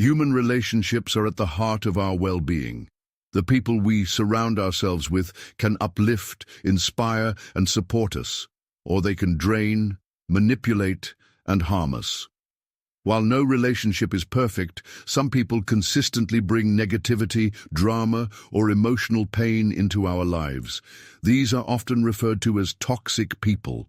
Human relationships are at the heart of our well-being. The people we surround ourselves with can uplift, inspire, and support us, or they can drain, manipulate, and harm us. While no relationship is perfect, some people consistently bring negativity, drama, or emotional pain into our lives. These are often referred to as toxic people.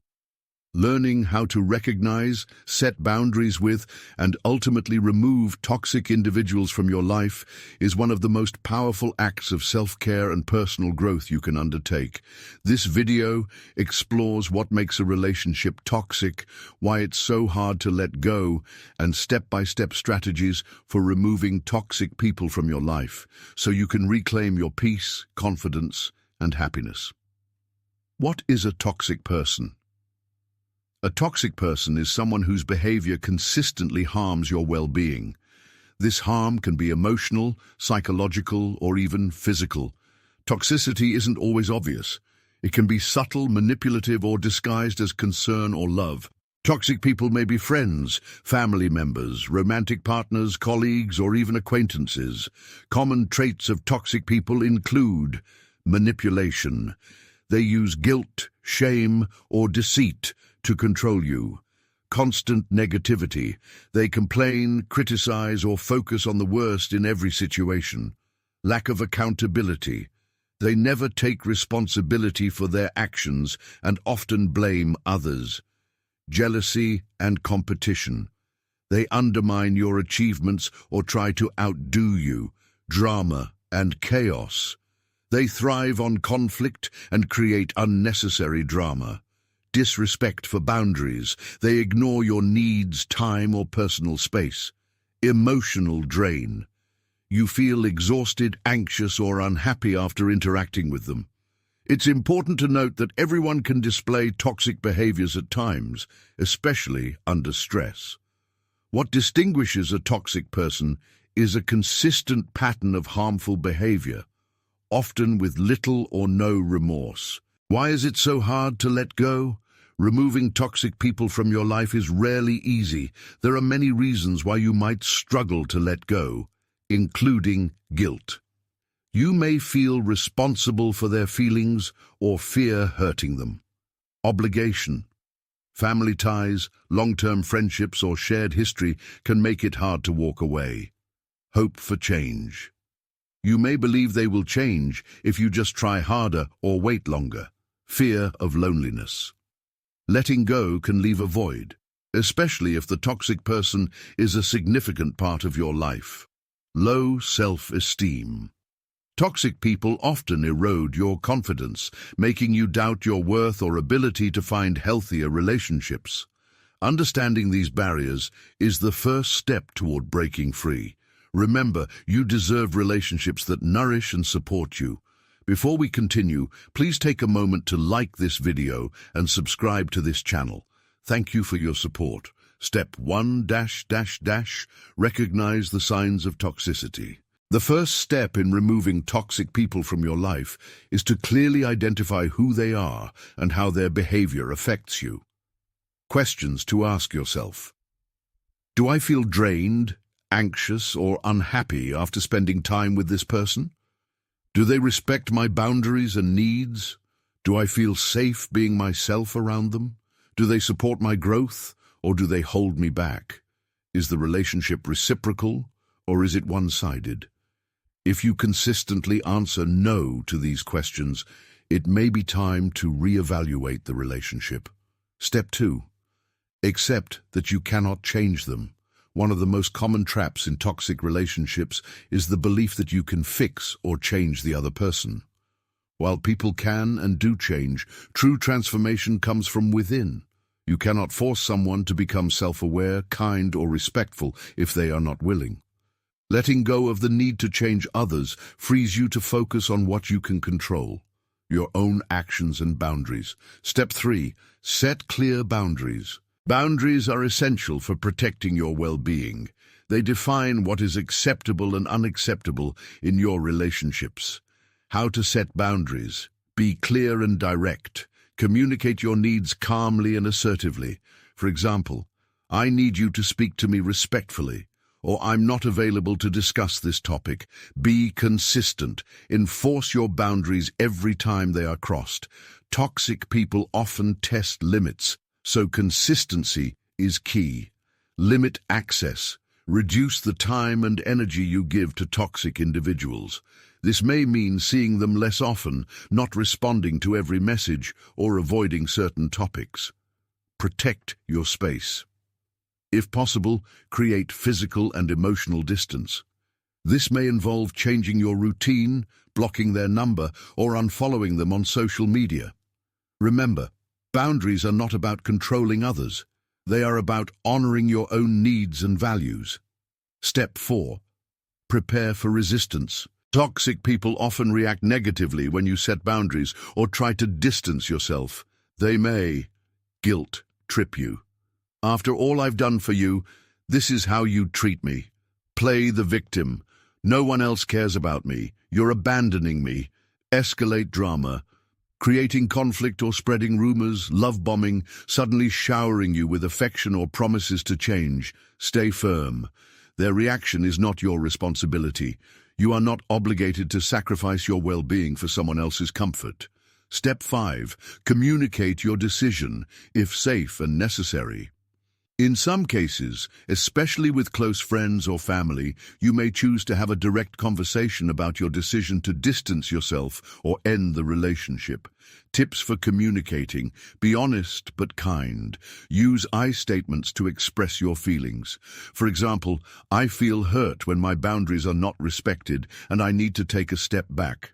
Learning how to recognize, set boundaries with, and ultimately remove toxic individuals from your life is one of the most powerful acts of self-care and personal growth you can undertake. This video explores what makes a relationship toxic, why it's so hard to let go, and step-by-step strategies for removing toxic people from your life so you can reclaim your peace, confidence, and happiness. What is a toxic person? A toxic person is someone whose behavior consistently harms your well-being. This harm can be emotional, psychological, or even physical. Toxicity isn't always obvious. It can be subtle, manipulative, or disguised as concern or love. Toxic people may be friends, family members, romantic partners, colleagues, or even acquaintances. Common traits of toxic people include manipulation. They use guilt, shame, or deceit to control you. Constant negativity. They complain, criticize, or focus on the worst in every situation. Lack of accountability. They never take responsibility for their actions and often blame others. Jealousy and competition. They undermine your achievements or try to outdo you. Drama and chaos. They thrive on conflict and create unnecessary drama. Disrespect for boundaries. They ignore your needs, time, or personal space. Emotional drain. You feel exhausted, anxious, or unhappy after interacting with them. It's important to note that everyone can display toxic behaviors at times, especially under stress. What distinguishes a toxic person is a consistent pattern of harmful behavior, often with little or no remorse. Why is it so hard to let go? Removing toxic people from your life is rarely easy. There are many reasons why you might struggle to let go, including guilt. You may feel responsible for their feelings or fear hurting them. Obligation. Family ties, long-term friendships, or shared history can make it hard to walk away. Hope for change. You may believe they will change if you just try harder or wait longer. Fear of loneliness. Letting go can leave a void, especially if the toxic person is a significant part of your life. Low self-esteem. Toxic people often erode your confidence, making you doubt your worth or ability to find healthier relationships. Understanding these barriers is the first step toward breaking free. Remember, you deserve relationships that nourish and support you. Before we continue, please take a moment to like this video and subscribe to this channel. Thank you for your support. Step 1 recognize the signs of toxicity. The first step in removing toxic people from your life is to clearly identify who they are and how their behavior affects you. Questions to ask yourself. Do I feel drained, anxious, or unhappy after spending time with this person? Do they respect my boundaries and needs? Do I feel safe being myself around them? Do they support my growth, or do they hold me back? Is the relationship reciprocal, or is it one-sided? If you consistently answer no to these questions, it may be time to reevaluate the relationship. Step 2. Accept that you cannot change them. One of the most common traps in toxic relationships is the belief that you can fix or change the other person. While people can and do change, true transformation comes from within. You cannot force someone to become self-aware, kind, or respectful if they are not willing. Letting go of the need to change others frees you to focus on what you can control, your own actions and boundaries. Step 3. Set clear boundaries. Boundaries are essential for protecting your well-being. They define what is acceptable and unacceptable in your relationships. How to set boundaries. Be clear and direct. Communicate your needs calmly and assertively. For example, I need you to speak to me respectfully, or I'm not available to discuss this topic. Be consistent. Enforce your boundaries every time they are crossed. Toxic people often test limits, so consistency is key. Limit access. Reduce the time and energy you give to toxic individuals. This may mean seeing them less often, not responding to every message, or avoiding certain topics. Protect your space. If possible, create physical and emotional distance. This may involve changing your routine, blocking their number, or unfollowing them on social media. Remember, boundaries are not about controlling others. They are about honoring your own needs and values. Step 4. Prepare for resistance. Toxic people often react negatively when you set boundaries or try to distance yourself. They may guilt trip you. After all I've done for you, this is how you treat me. Play the victim. No one else cares about me. You're abandoning me. Escalate drama. Creating conflict or spreading rumors, love bombing, suddenly showering you with affection or promises to change. Stay firm. Their reaction is not your responsibility. You are not obligated to sacrifice your well-being for someone else's comfort. Step 5. Communicate your decision, if safe and necessary. In some cases, especially with close friends or family, you may choose to have a direct conversation about your decision to distance yourself or end the relationship. Tips for communicating: be honest but kind. Use I statements to express your feelings. For example, I feel hurt when my boundaries are not respected and I need to take a step back.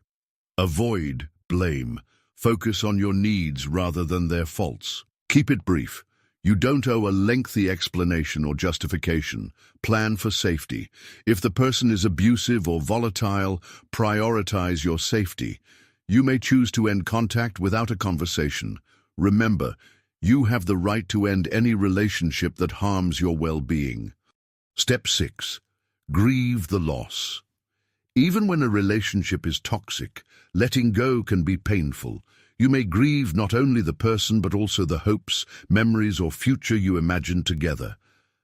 Avoid blame. Focus on your needs rather than their faults. Keep it brief. You don't owe a lengthy explanation or justification. Plan for safety. If the person is abusive or volatile, prioritize your safety. You may choose to end contact without a conversation. Remember, you have the right to end any relationship that harms your well-being. Step 6. Grieve the loss. Even when a relationship is toxic, letting go can be painful. You may grieve not only the person but also the hopes, memories, or future you imagined together.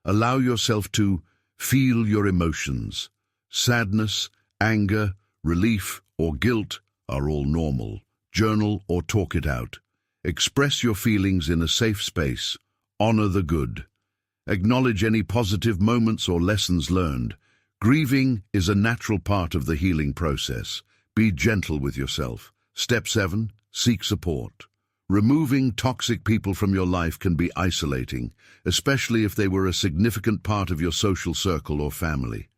Allow yourself to feel your emotions. Sadness, anger, relief, or guilt are all normal. Journal or talk it out. Express your feelings in a safe space. Honor the good. Acknowledge any positive moments or lessons learned. Grieving is a natural part of the healing process. Be gentle with yourself. Step 7. Seek support. Removing toxic people from your life can be isolating, especially if they were a significant part of your social circle or family.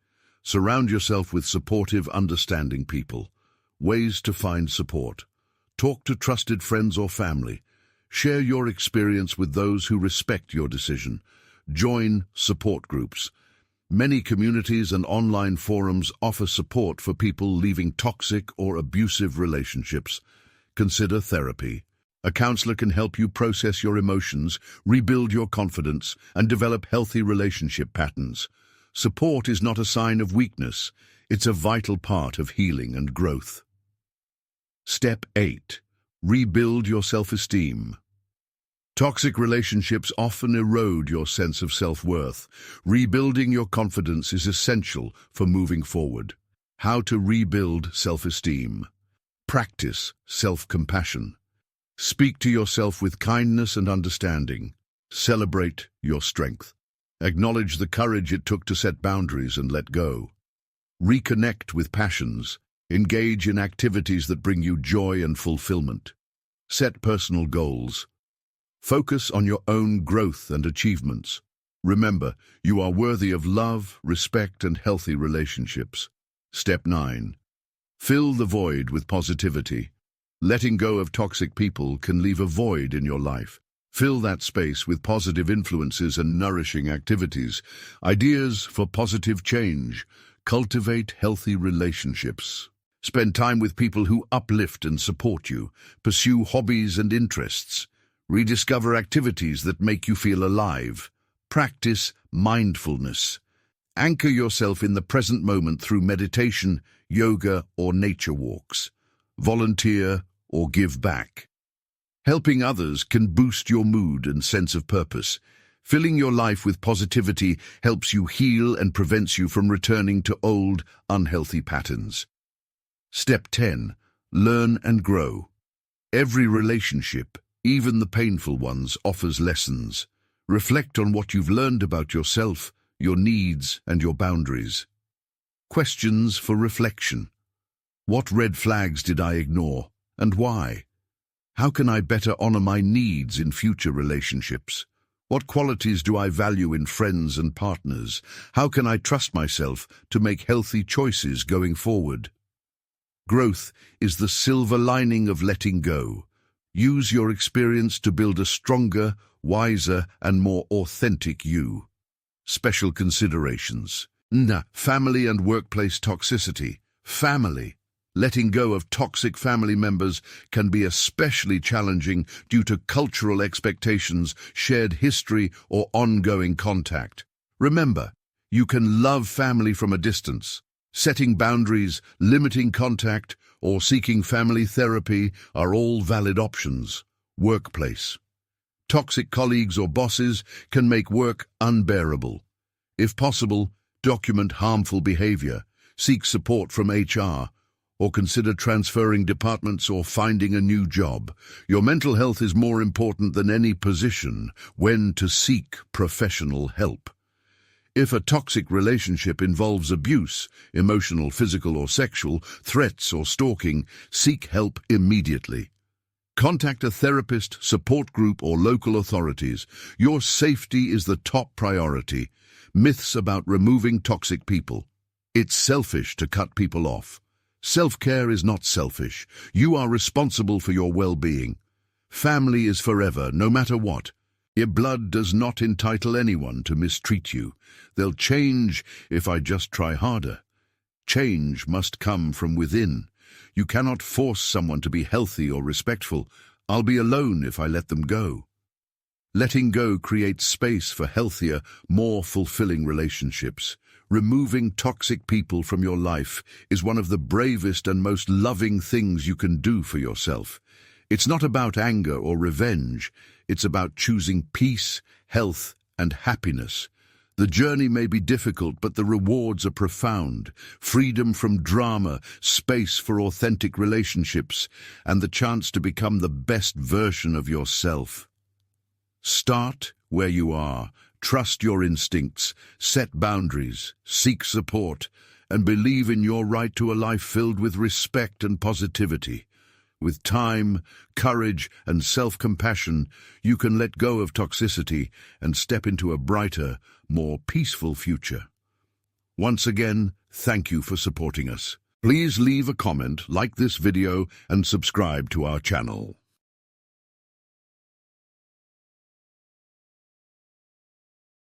Surround yourself with supportive, understanding people. Ways to find support. Talk to trusted friends or family. Share your experience with those who respect your decision. Join support groups. Many communities and online forums offer support for people leaving toxic or abusive relationships. Consider therapy. A counselor can help you process your emotions, rebuild your confidence, and develop healthy relationship patterns. Support is not a sign of weakness. It's a vital part of healing and growth. Step 8. Rebuild your self-esteem. Toxic relationships often erode your sense of self-worth. Rebuilding your confidence is essential for moving forward. How to rebuild self-esteem. Practice self-compassion. Speak to yourself with kindness and understanding. Celebrate your strength. Acknowledge the courage it took to set boundaries and let go. Reconnect with passions. Engage in activities that bring you joy and fulfillment. Set personal goals. Focus on your own growth and achievements. Remember, you are worthy of love, respect, and healthy relationships. Step 9. Fill the void with positivity. Letting go of toxic people can leave a void in your life. Fill that space with positive influences and nourishing activities. Ideas for positive change. Cultivate healthy relationships. Spend time with people who uplift and support you. Pursue hobbies and interests. Rediscover activities that make you feel alive. Practice mindfulness. Anchor yourself in the present moment through meditation, yoga, or nature walks. Volunteer or give back. Helping others can boost your mood and sense of purpose. Filling your life with positivity helps you heal and prevents you from returning to old, unhealthy patterns. Step 10. Learn and grow. Every relationship, even the painful ones, offers lessons. Reflect on what you've learned about yourself, your needs, and your boundaries. Questions for reflection. What red flags did I ignore, and why? How can I better honor my needs in future relationships? What qualities do I value in friends and partners? How can I trust myself to make healthy choices going forward? Growth is the silver lining of letting go. Use your experience to build a stronger, wiser, and more authentic you. Special considerations. Family and workplace toxicity. Family. Letting go of toxic family members can be especially challenging due to cultural expectations, shared history, or ongoing contact. Remember, you can love family from a distance. Setting boundaries, limiting contact, or seeking family therapy are all valid options. Workplace. Toxic colleagues or bosses can make work unbearable. If possible, document harmful behavior, seek support from HR, or consider transferring departments or finding a new job. Your mental health is more important than any position when to seek professional help. If a toxic relationship involves abuse, emotional, physical, or sexual, threats or stalking, seek help immediately. Contact a therapist, support group, or local authorities. Your safety is the top priority. Myths about removing toxic people. It's selfish to cut people off. Self-care is not selfish. You are responsible for your well-being. Family is forever, no matter what. Your blood does not entitle anyone to mistreat you. They'll change if I just try harder. Change must come from within. You cannot force someone to be healthy or respectful. I'll be alone if I let them go. Letting go creates space for healthier, more fulfilling relationships. Removing toxic people from your life is one of the bravest and most loving things you can do for yourself. It's not about anger or revenge. It's about choosing peace, health, and happiness. The journey may be difficult, but the rewards are profound. Freedom from drama, space for authentic relationships, and the chance to become the best version of yourself. Start where you are. Trust your instincts, set boundaries, seek support, and believe in your right to a life filled with respect and positivity. With time, courage, and self-compassion, you can let go of toxicity and step into a brighter, more peaceful future. Once again, thank you for supporting us. Please leave a comment, like this video, and subscribe to our channel.